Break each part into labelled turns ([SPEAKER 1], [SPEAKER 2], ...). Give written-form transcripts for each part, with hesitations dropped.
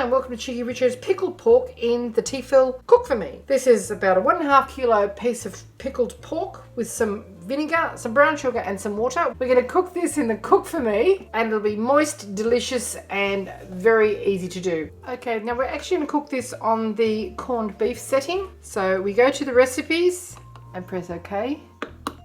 [SPEAKER 1] and welcome to Cheeky Richo's Pickled Pork in the Tefal Cook4Me. This is about a 1.5 kilo piece of pickled pork with some vinegar, some brown sugar and some water. We're going to cook this in the Cook4Me and it'll be moist, delicious and very easy to do. Okay, now we're actually going to cook this on the corned beef setting. So we go to the recipes and press OK.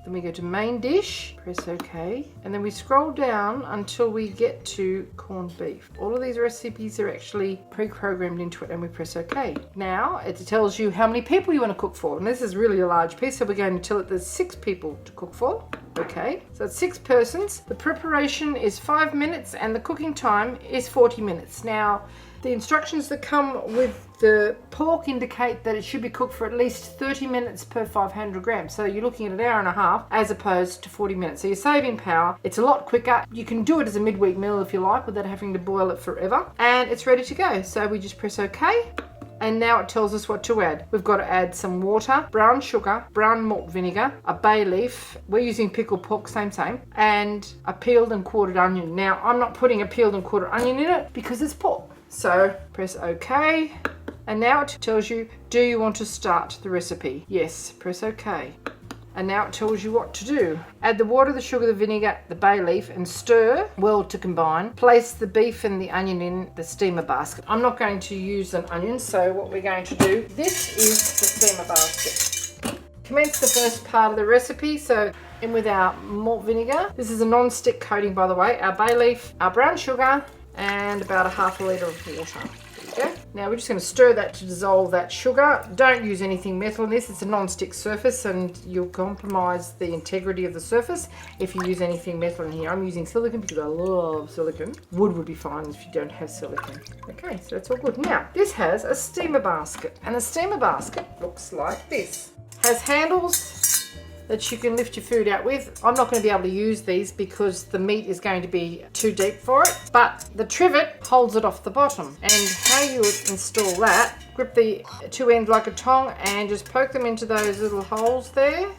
[SPEAKER 1] Then we go to main dish, press OK, and then we scroll down until we get to corned beef. All of these recipes are actually pre-programmed into it and we press OK. Now it tells you how many people you want to cook for, and this is really a large piece, so we're going to tell it there's 6 people to cook for. Okay, so it's 6 persons. The preparation is 5 minutes and the cooking time is 40 minutes. Now, the instructions that come with the pork indicate that it should be cooked for at least 30 minutes per 500 grams. So you're looking at an hour and a half as opposed to 40 minutes. So you're saving power. It's a lot quicker. You can do it as a midweek meal if you like without having to boil it forever. And it's ready to go. So we just press OK. And now it tells us what to add. We've got to add some water, brown sugar, brown malt vinegar, a bay leaf. We're using pickled pork, same, and a peeled and quartered onion. Now, I'm not putting a peeled and quartered onion in it because it's pork. So press OK. And now it tells you, do you want to start the recipe? Yes, press OK. And now it tells you what to do. Add the water, the sugar, the vinegar, the bay leaf and stir well to combine. Place the beef and the onion in the steamer basket. I'm not going to use an onion, so what we're going to do, this is the steamer basket. Commence the first part of the recipe, so in with our malt vinegar. This is a non-stick coating, by the way. Our bay leaf, our brown sugar and about a half a litre of water. Okay. Now we're just going to stir that to dissolve that sugar. Don't use anything metal in this. It's a non-stick surface and you'll compromise the integrity of the surface if you use anything metal in here. I'm using silicone because I love silicone. Wood would be fine if you don't have silicone. Okay, so that's all good. Now, this has a steamer basket and the steamer basket looks like this. Has handles that you can lift your food out with. I'm not going to be able to use these because the meat is going to be too deep for it, but the trivet holds it off the bottom. And how you would install that, grip the 2 ends like a tong and just poke them into those little holes there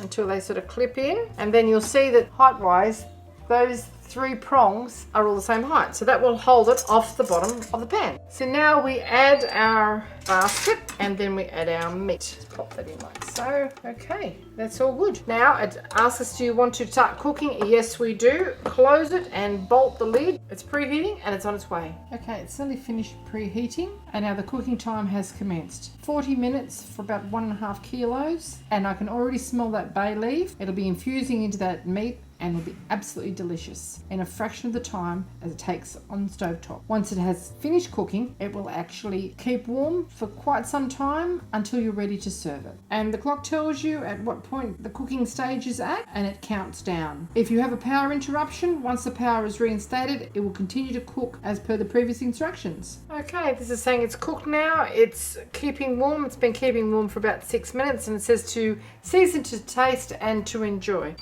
[SPEAKER 1] until they sort of clip in. And then you'll see that height-wise, those 3 prongs are all the same height. So that will hold it off the bottom of the pan. So now we add our basket and then we add our meat. Just pop that in like so. Okay, that's all good. Now it asks us, do you want to start cooking? Yes, we do. Close it and bolt the lid. It's preheating and it's on its way. Okay, it's nearly finished preheating and now the cooking time has commenced. 40 minutes for about 1.5 kilos and I can already smell that bay leaf. It'll be infusing into that meat and will be absolutely delicious in a fraction of the time as it takes on the stovetop. Once it has finished cooking, it will actually keep warm for quite some time until you're ready to serve it. And the clock tells you at what point the cooking stage is at and it counts down. If you have a power interruption, once the power is reinstated, it will continue to cook as per the previous instructions. Okay, this is saying it's cooked now. It's keeping warm. It's been keeping warm for about 6 minutes and it says to season to taste and to enjoy.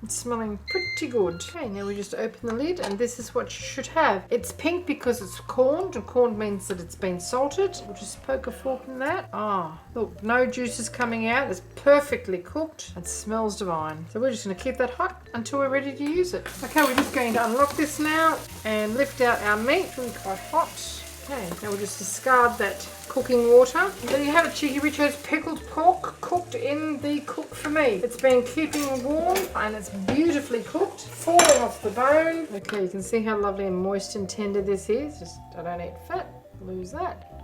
[SPEAKER 1] It's smelling pretty good. Okay, now we just open the lid and this is what you should have. It's pink because it's corned and corned means that it's been salted. We'll just poke a fork in that. Ah, oh, look, no juices coming out. It's perfectly cooked. It smells divine. So we're just going to keep that hot until we're ready to use it. Okay, we're just going to unlock this now and lift out our meat. It's really quite hot. Okay, now we'll just discard that cooking water. And there you have it, Cheeky Richo's pickled pork cooked in the Cook4Me. It's been keeping warm and it's beautifully cooked, falling off the bone. Okay, you can see how lovely and moist and tender this is. Just, I don't eat fat, lose that.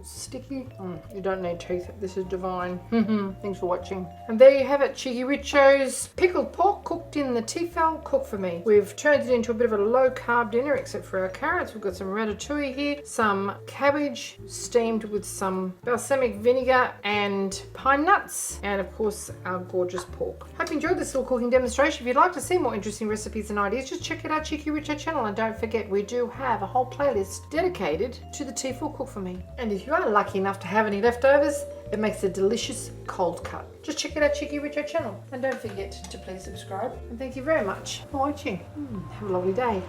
[SPEAKER 1] Sticky. You don't need teeth. This is divine. Thanks for watching. And there you have it, Cheeky Richo's pickled pork cooked in the Tefal Cook4Me. We've turned it into a bit of a low carb dinner except for our carrots. We've got some ratatouille here, some cabbage steamed with some balsamic vinegar and pine nuts, and of course our gorgeous pork. Hope you enjoyed this little cooking demonstration. If you'd like to see more interesting recipes and ideas, just check out our Cheeky Richo channel, and don't forget we do have a whole playlist dedicated to the Tefal Cook4Me. And if you are lucky enough to have any leftovers, it makes a delicious cold cut. Just check out our Cheeky Richo channel and don't forget to please subscribe, and thank you very much for watching. Have a lovely day.